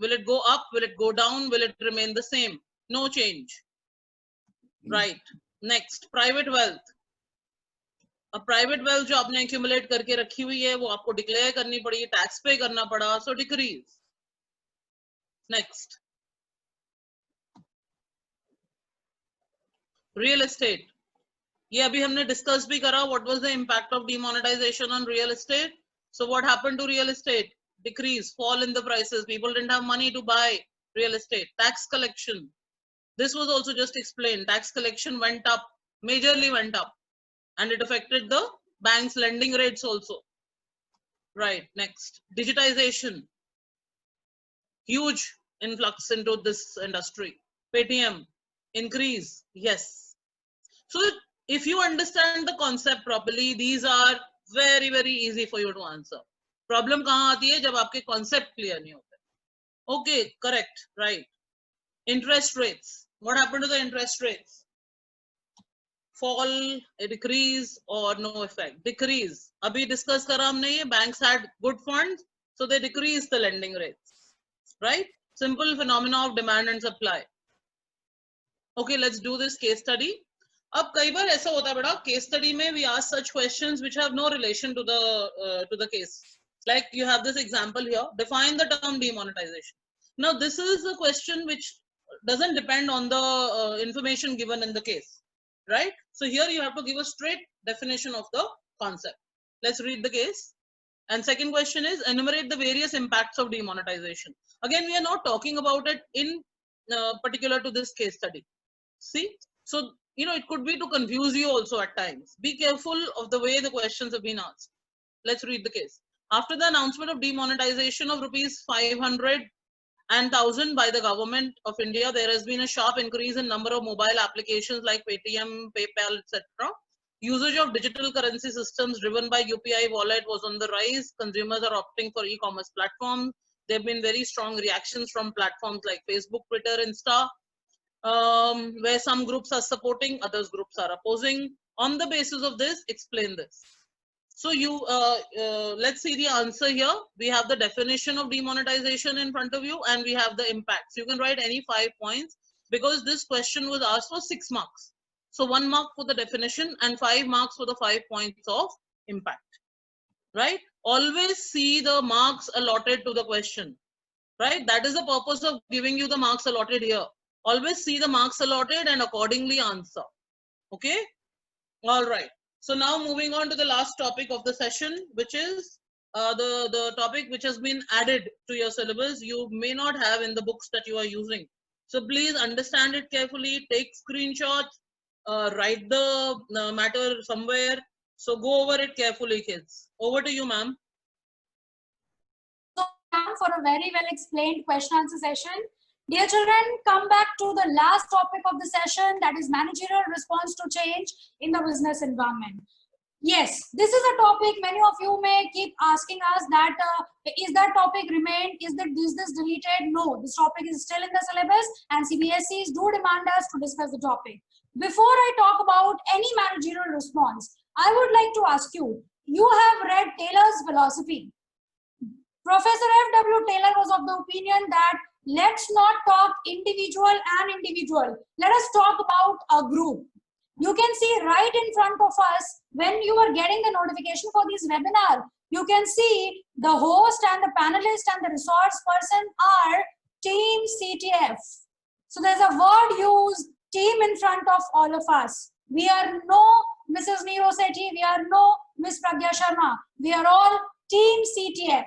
S2: Will it go up? Will it go down? Will it remain the same? No change. Right. Next, private wealth. अब private wealth जो आपने accumulate करके रखी हुई है वो आपको declare करनी पड़ी, टैक्स पे करना पड़ा, so decrease. Next, real estate. ये अभी हमने डिस्कस भी करा. What was the impact of demonetisation on real estate? So what happened to real estate? Decrease, fall in the prices. People didn't have money to buy real estate. Tax collection. This was also just explained. Tax collection went up, majorly went up, and it affected the bank's lending rates also. Right. Next, digitization. Huge influx into this industry. Paytm, increase. Yes. So if you understand the concept properly, these are very, very easy for you to answer. Problem कहाँ आती है? जब आपके concept clear नहीं होते. Okay, correct, right. Interest rates. What happened to the interest rates? Fall, decrease और no effect? Decrease. अभी discuss करा हमने ये. Banks had good funds, so they decrease the lending rates. Right. Simple phenomena of demand and supply. Okay, let's do this case study. अब कई बार ऐसा होता है बेटा, केस स्टडी में we ask such questions which have no relation to the case. Like you have this example here, define the term demonetization. Now this is a question which doesn't depend on the information given in the case, right? So here you have to give a straight definition of the concept. Let's read the case. And second question is, enumerate the various impacts of demonetization. Again, we are not talking about it in particular to this case study. See, so it could be to confuse you also at times. Be careful of the way the questions have been asked. Let's read the case. After the announcement of demonetization of rupees 500 and 1000 by the government of India, there has been a sharp increase in number of mobile applications like Paytm, PayPal, etc. Usage of digital currency systems driven by UPI wallet was on the rise. Consumers are opting for e-commerce platforms. There have been very strong reactions from platforms like Facebook, Twitter, Insta, where some groups are supporting, others groups are opposing. On the basis of this, explain this. So you let's see the answer here. We have the definition of demonetization in front of you, and we have the impacts. You can write any 5 points because this question was asked for 6 marks. So 1 mark for the definition and 5 marks for the 5 points of impact. Right? Always see the marks allotted to the question. Right? That is the purpose of giving you the marks allotted here. Always see the marks allotted and accordingly answer. Okay? All right. So now moving on to the last topic of the session, which is the topic which has been added to your syllabus. You may not have in the books that you are using. So please understand it carefully, take screenshots, write the matter somewhere. So go over it carefully, kids. Over to you, ma'am.
S1: So, for a very well explained question answer session. Dear children, come back to the last topic of the session, that is managerial response to change in the business environment. Yes, this is a topic many of you may keep asking us that is that topic remained? Is this deleted? No, this topic is still in the syllabus and CBSEs do demand us to discuss the topic. Before I talk about any managerial response, I would like to ask you, you have read Taylor's philosophy. Professor F.W. Taylor was of the opinion that let's not talk individual and individual. Let us talk about a group. You can see right in front of us when you are getting the notification for this webinar. You can see the host and the panelist and the resource person are Team CTF. So there's a word used, team, in front of all of us. We are no Mrs. Neero Sethi. We are no Miss Pragya Sharma. We are all Team CTF.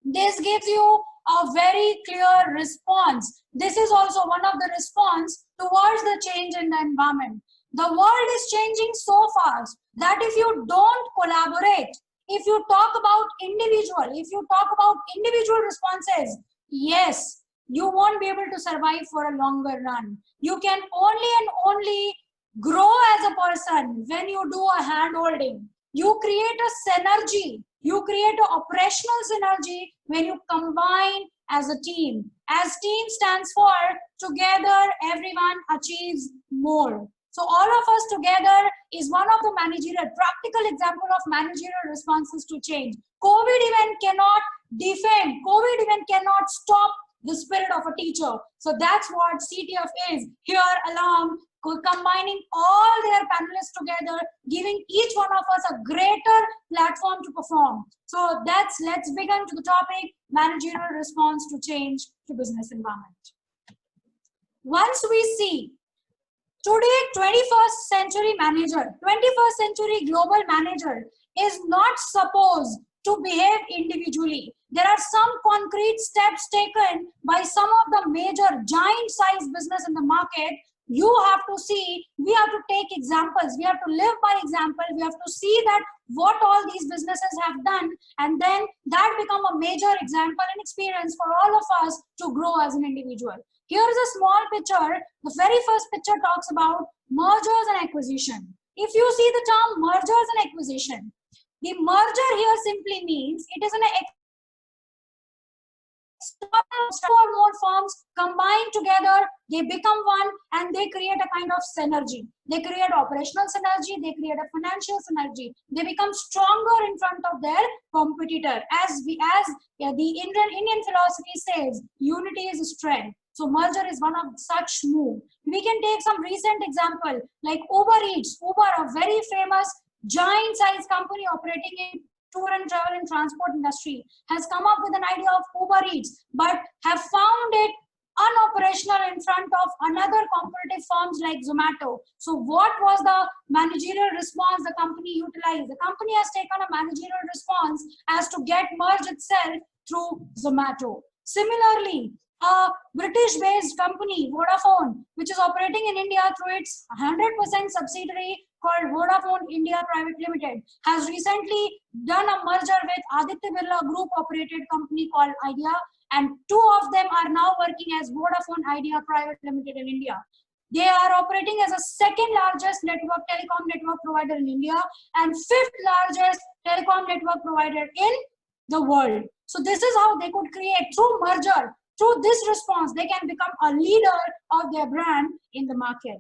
S1: This gives you a very clear response. This is also one of the response towards the change in the environment. The world is changing so fast that if you don't collaborate, if you talk about individual responses, yes, you won't be able to survive for a longer run. You can only and only grow as a person when you do a hand holding. You create a synergy. You create an operational synergy when you combine as a team. As team stands for together, everyone achieves more. So all of us together is one of the practical example of managerial responses to change. COVID even cannot defend. COVID even cannot stop the spirit of a teacher. So that's what CTF is here, along combining all their panelists together, giving each one of us a greater platform to perform. So let's begin to the topic, managerial response to change to business environment. Once we see today 21st century manager, 21st century global manager is not supposed to behave individually. There are some concrete steps taken by some of the major giant size business in the market. You have to see, we have to take examples, we have to live by example, we have to see that what all these businesses have done, and then that become a major example and experience for all of us to grow as an individual. Here is a small picture. The very first picture talks about mergers and acquisition. If you see the term mergers and acquisition, the merger here simply means it is an two or more firms combine together, they become one, and they create a kind of synergy. They create operational synergy, they create a financial synergy. They become stronger in front of their competitor. As the Indian philosophy says, unity is strength. So merger is one of such move. We can take some recent example like Uber Eats. Uber, a very famous giant size company operating in tour and travel and transport industry, has come up with an idea of Uber Eats, but have found it unoperational in front of another competitive firms like Zomato. So what was the managerial response the company utilized? The company has taken a managerial response as to get merged itself through Zomato. Similarly, a British-based company, Vodafone, which is operating in India through its 100% subsidiary called Vodafone India Private Limited, has recently done a merger with Aditya Birla Group operated company called Idea, and two of them are now working as Vodafone Idea Private Limited in India. They are operating as a second largest telecom network provider in India and fifth largest telecom network provider in the world. So this is how they could create, through merger, through this response, they can become a leader of their brand in the market.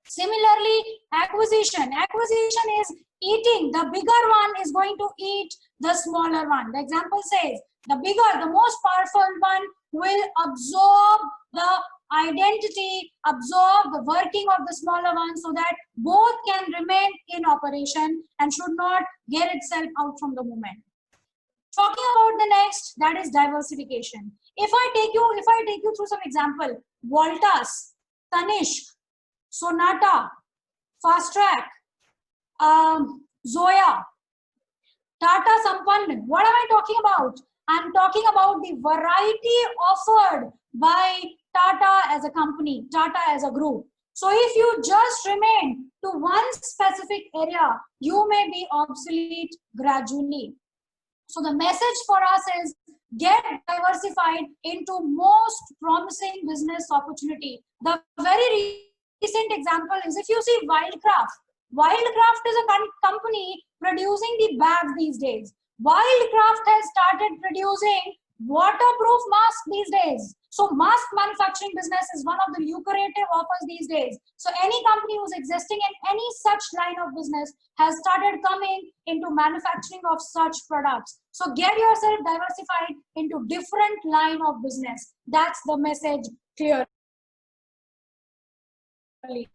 S1: Similarly, acquisition. Acquisition is eating. The bigger one is going to eat the smaller one. The example says, the bigger, the most powerful one will absorb the identity, absorb the working of the smaller one, so that both can remain in operation and should not get itself out from the movement. Talking about the next, that is diversification. If I take you through some example, Voltas, Tanishq, Sonata, Fast Track, Zoya, Tata Sampann. What am I talking about? I'm talking about the variety offered by Tata as a company, Tata as a group. So if you just remain to one specific area, you may be obsolete gradually. So the message for us is get diversified into most promising business opportunity. The very recent example is, if you see Wildcraft. Wildcraft is a company producing the bags these days. Wildcraft has started producing waterproof masks these days. So mask manufacturing business is one of the lucrative offers these days. So any company who's existing in any such line of business has started coming into manufacturing of such products. So get yourself diversified into different line of business. That's the message clear.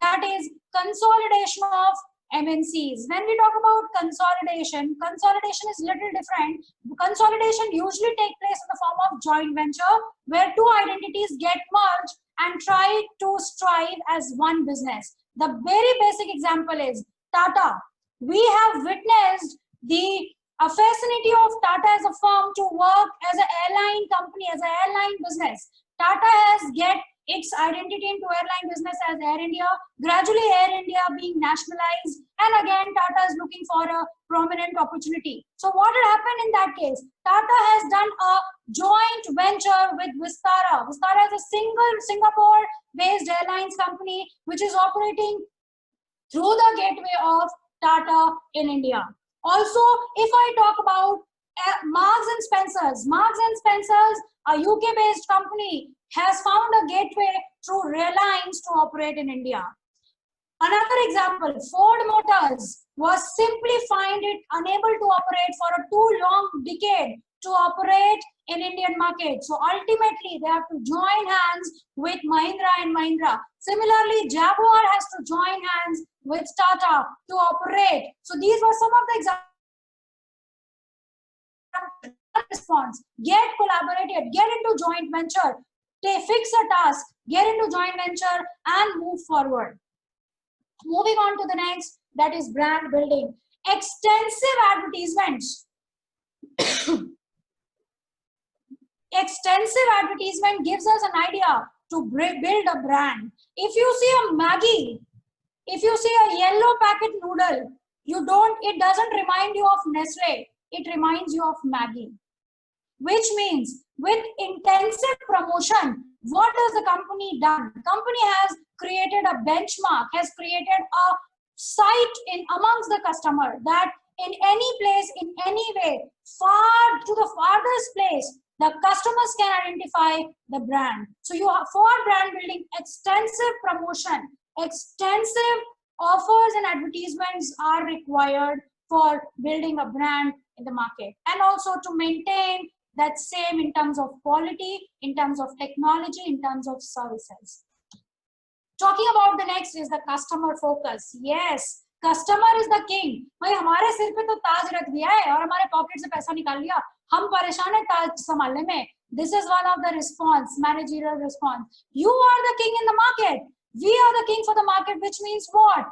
S1: That is consolidation of MNCs. When we talk about consolidation, consolidation is little different. Consolidation usually takes place in the form of joint venture, where two identities get merged and try to strive as one business. The very basic example is Tata. We have witnessed the affinity of Tata as a firm to work as an airline company, as an airline business. Tata has get its identity into airline business as Air India, gradually Air India being nationalized, and again Tata is looking for a prominent opportunity. So what had happened in that case? Tata has done a joint venture with Vistara. Vistara is a single Singapore-based airlines company which is operating through the gateway of Tata in India. Also, if I talk about Marks and Spencers, Marks and Spencers, a UK-based company, has found a gateway through Reliance to operate in India. Another example, Ford Motors was simply find it unable to operate for a too long decade to operate in Indian market. So ultimately, they have to join hands with Mahindra and Mahindra. Similarly, Jaguar has to join hands with Tata to operate. So these were some of the examples. Response, get collaborated, get into joint venture, fix a task, get into joint venture and move forward. Moving on to the next, that is brand building. Extensive advertisements. Extensive advertisement gives us an idea to build a brand. If you see a Maggi, if you see a yellow packet noodle, it doesn't remind you of Nestle, it reminds you of Maggi. Which means with intensive promotion, what does the company done? Company has created a benchmark, has created a site in amongst the customer that in any place, in any way, far to the farthest place, the customers can identify the brand. So you have, for brand building, extensive promotion, extensive offers and advertisements are required for building a brand in the market, and also to maintain that same in terms of quality, in terms of technology, in terms of services. Talking about the next is the customer focus. Yes, customer is the king. भाई हमारे सिर पे तो ताज रख दिया है और हमारे पॉकेट से पैसा निकाल लिया, हम परेशान है ताज संभालने में. This is one of the response, managerial response. You are the king in the market. We are the king for the market, which means what?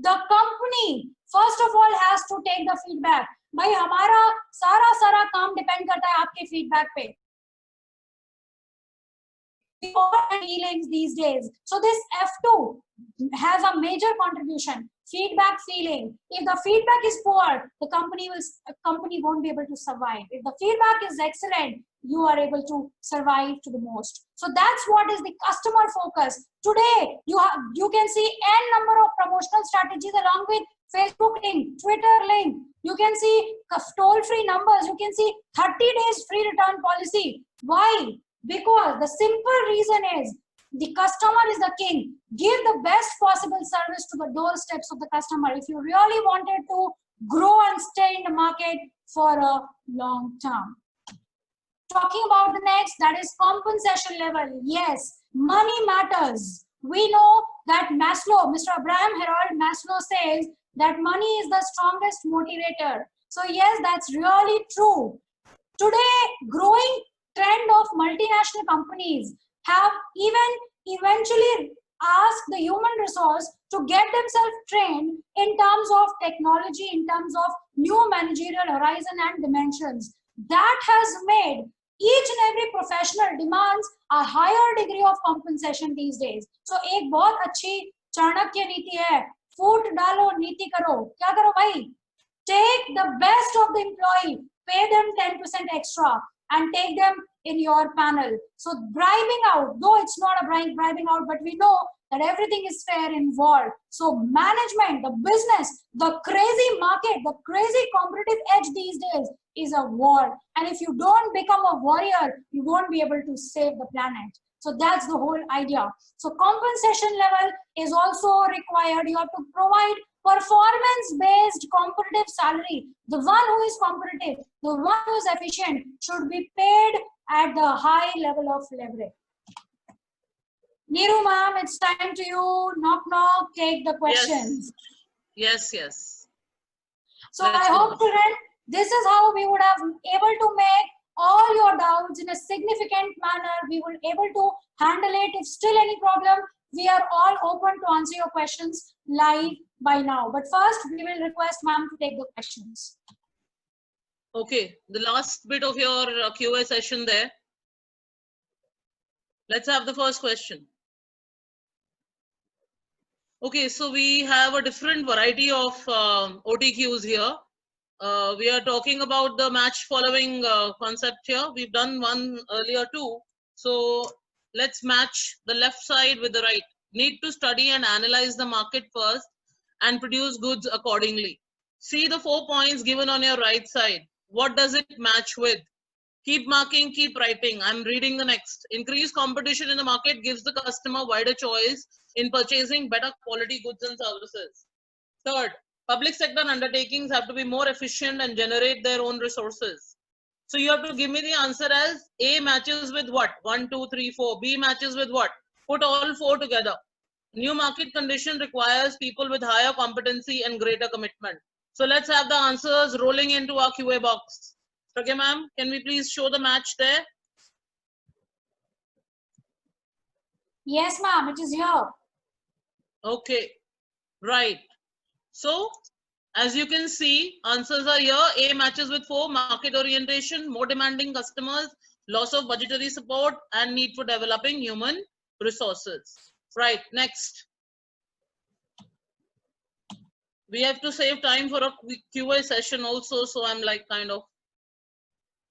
S1: The company first of all has to take the feedback. भाई हमारा सारा काम depend करता है आपके feedback पे. Feelings these days. So this F2 has a major contribution. Feedback feeling. If the feedback is poor, the company won't be able to survive. If the feedback is excellent, you are able to survive to the most. So that's what is the customer focus. Today, you can see n number of promotional strategies along with Facebook link, Twitter link. You can see toll-free numbers. You can see 30 days free return policy. Why? Because the simple reason is the customer is the king. Give the best possible service to the doorsteps of the customer if you really wanted to grow and stay in the market for a long term. Talking about the next, that is compensation level. Yes, money matters. We know that Maslow, Mr. Abraham Harold Maslow says that money is the strongest motivator. So yes, that's really true. Today, growing trend of multinational companies have even eventually asked the human resource to get themselves trained in terms of technology, in terms of new managerial horizon and dimensions. That has made each and every professional demands a higher degree of compensation these days. So एक बहुत अच्छी चाणक्य नीति है, फूट डालो नीति करो. क्या करो भाई? Take the best of the employee, pay them 10% extra and take them in your panel. So bribing out, though it's not a bribing out, but we know that everything is fair in war. So management, the business, the crazy market, the crazy competitive edge these days is a war. And if you don't become a warrior, you won't be able to save the planet. So that's the whole idea. So compensation level is also required. You have to provide performance-based competitive salary. The one who is competitive, the one who is efficient should be paid at the high level of leverage. Neeru ma'am, it's time to you. Knock, knock, take the questions.
S2: Yes, yes.
S1: So I hope, children, this is how we would have able to make all your doubts in a significant manner. We will able to handle it. If still any problem, we are all open to answer your questions live by now. But first, we will request ma'am to take the questions.
S2: Okay, the last bit of your QA session there. Let's have the first question. Okay, so we have a different variety of OTQs here. We are talking about the match following concept here. We've done one earlier too. So let's match the left side with the right. Need to study and analyze the market first and produce goods accordingly. See the 4 points given on your right side. What does it match with? Keep marking, keep writing. I'm reading the next. Increased competition in the market gives the customer wider choice in purchasing better quality goods and services. Third, public sector undertakings have to be more efficient and generate their own resources. So you have to give me the answer as A matches with what? 1, 2, 3, 4. B matches with what? Put all 4 together. New market condition requires people with higher competency and greater commitment. So let's have the answers rolling into our QA box. Okay, ma'am, can we please show the match there?
S1: Yes, ma'am, it is here.
S2: Okay, right. So as you can see, answers are here. A matches with 4, market orientation, more demanding customers, loss of budgetary support, and need for developing human resources. Right, next. We have to save time for a QA session also, so I'm like kind of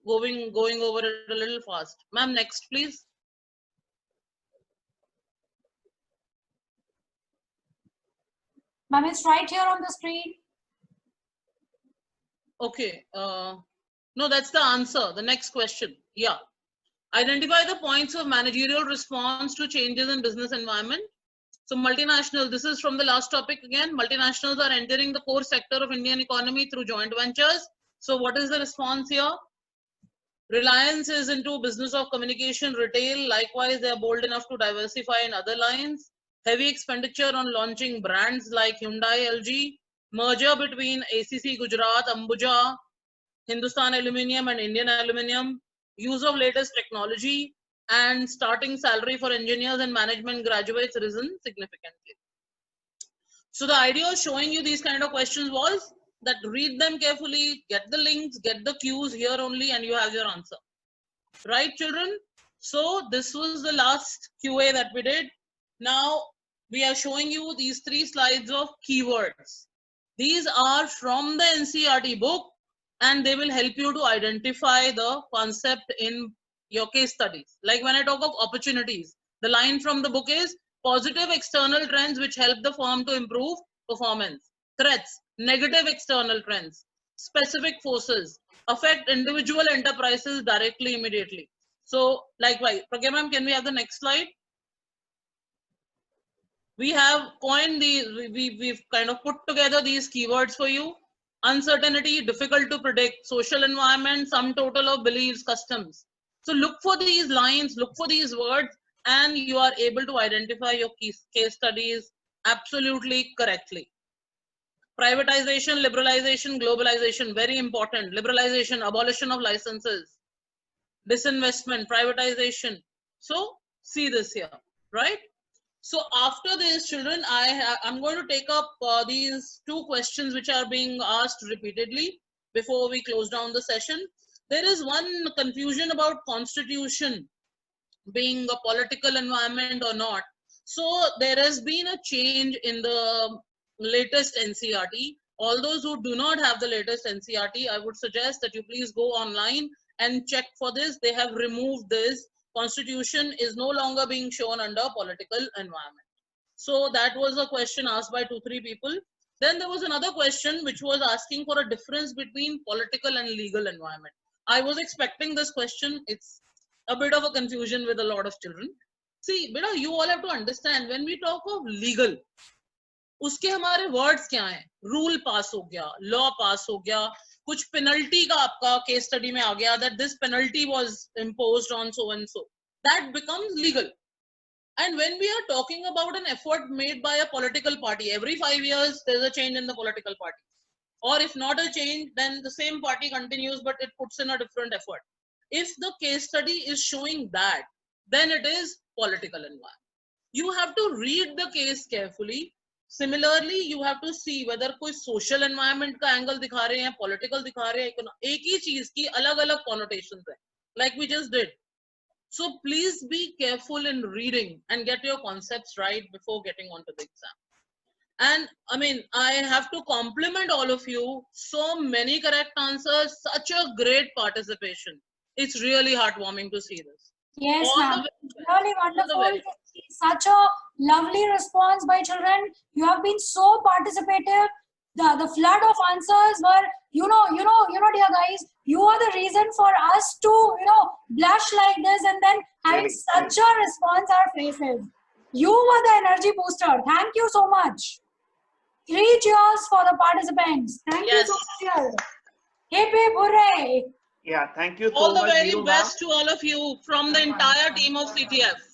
S2: going over it a little fast. Ma'am, next please.
S1: Ma'am, it's right here on the screen.
S2: Okay, no, that's the answer. The next question. Yeah. Identify the points of managerial response to changes in business environment. So multinational, this is from the last topic again. Multinationals are entering the core sector of Indian economy through joint ventures. So what is the response here? Reliance is into business of communication, retail. Likewise, they are bold enough to diversify in other lines. Heavy expenditure on launching brands like Hyundai, LG. Merger between ACC Gujarat, Ambuja, Hindustan Aluminium and Indian Aluminium. Use of latest technology, and starting salary for engineers and management graduates risen significantly. So the idea of showing you these kind of questions was that read them carefully, get the links, get the cues here only, and you have your answer. Right, children? So this was the last QA that we did. Now we are showing you these 3 slides of keywords. These are from the NCERT book, and they will help you to identify the concept in your case studies. Like when I talk of opportunities, the line from the book is positive external trends which help the firm to improve performance. Threats, negative external trends, specific forces affect individual enterprises directly, immediately. So likewise, Pragya ma'am, can we have the next slide? We have coined we've kind of put together these keywords for you. Uncertainty, difficult to predict, social environment, sum total of beliefs, customs. So look for these lines, look for these words, and you are able to identify your case studies absolutely correctly. Privatization, liberalization, globalization, very important. Liberalization, abolition of licenses, disinvestment, privatization. So see this here, right? So after this, children, I'm going to take up these 2 questions which are being asked repeatedly before we close down the session. There is one confusion about constitution being a political environment or not. So there has been a change in the latest NCERT. All those who do not have the latest NCERT, I would suggest that you please go online and check for this. They have removed this. Constitution is no longer being shown under political environment. So that was a question asked by 2-3 people. Then there was another question which was asking for a difference between political and legal environment. I was expecting this question. It's a bit of a confusion with a lot of children. See, beta, you all have to understand when we talk of legal, उसके हमारे words क्या हैं? Rule पास हो गया, law पास हो गया, कुछ penalty का आपका केस स्टडी में आ गया that this penalty was imposed on so and so. That becomes legal. And when we are talking about an effort made by a political party, every 5 years there's a change in the political party. Or if not a change, then the same party continues, but it puts in a different effort. If the case study is showing that, then it is political environment. You have to read the case carefully. Similarly, you have to see whether कोई social environment का angle दिखा रहे हैं, political दिखा रहे हैं, एक ही चीज की अलग-अलग connotations है, like we just did. So please be careful in reading and get your concepts right before getting onto the exam. And I mean, I have to compliment all of you. So many correct answers, such a great participation. It's really heartwarming to see this.
S1: Yes, ma'am. Really wonderful. Such a lovely response by children. You have been so participative. The flood of answers were, dear guys, you are the reason for us to, blush like this and then having such a response our faces. You were the energy booster. Thank you so much. 3 cheers for the participants. Thank you so much. Hip hip hooray.
S3: Yeah, thank you so
S2: All the
S3: much,
S2: very
S3: Neeru ma'am.
S2: best to all of you from the entire team of CTF.